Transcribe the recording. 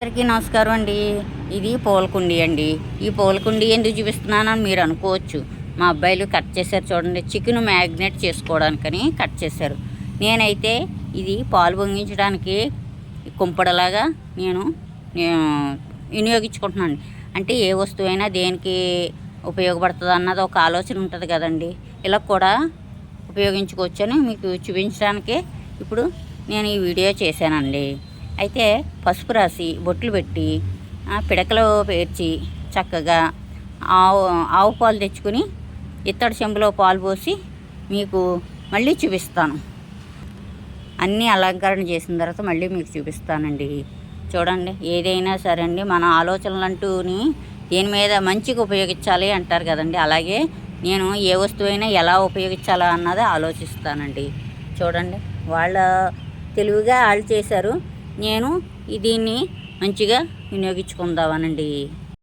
అందరికీ నమస్కారం అండి. ఇది పూలకుండీ అండి. ఈ పూలకుండీ ఎందుకు చూపిస్తున్నానని మీరు అనుకోవచ్చు. మా అబ్బాయిలు కట్ చేశారు చూడండి, చికెన్ మ్యాగ్నేట్ చేసుకోవడానికని కట్ చేశారు. నేనైతే ఇది పాలు పొంగించడానికి కుంపడలాగా నేను వినియోగించుకుంటున్నాను. అంటే ఏ వస్తువైనా దేనికి ఉపయోగపడుతుంది అన్నది ఒక ఆలోచన ఉంటుంది కదండి. ఇలా కూడా ఉపయోగించుకోవచ్చని మీకు చూపించడానికే ఇప్పుడు నేను ఈ వీడియో చేశానండి. అయితే పసుపు రాసి బొట్లు పెట్టి పిడకలో పేర్చి చక్కగా ఆవు పాలు తెచ్చుకుని ఇత్తడి చెంబులో పాలు పోసి మీకు మళ్ళీ చూపిస్తాను. అన్నీ అలంకరణ చేసిన తర్వాత మళ్ళీ మీకు చూపిస్తానండి. చూడండి, ఏదైనా సరే అండి మన ఆలోచనలంటూని దేని మీద మంచిగా ఉపయోగించాలి అంటారు కదండి. అలాగే నేను ఏ వస్తువైనా ఎలా ఉపయోగించాలా అన్నది ఆలోచిస్తానండి. చూడండి, వాళ్ళ తెలివిగా వాళ్ళు చేశారు, నేను దీన్ని మంచిగా వినియోగించుకుందామనండి.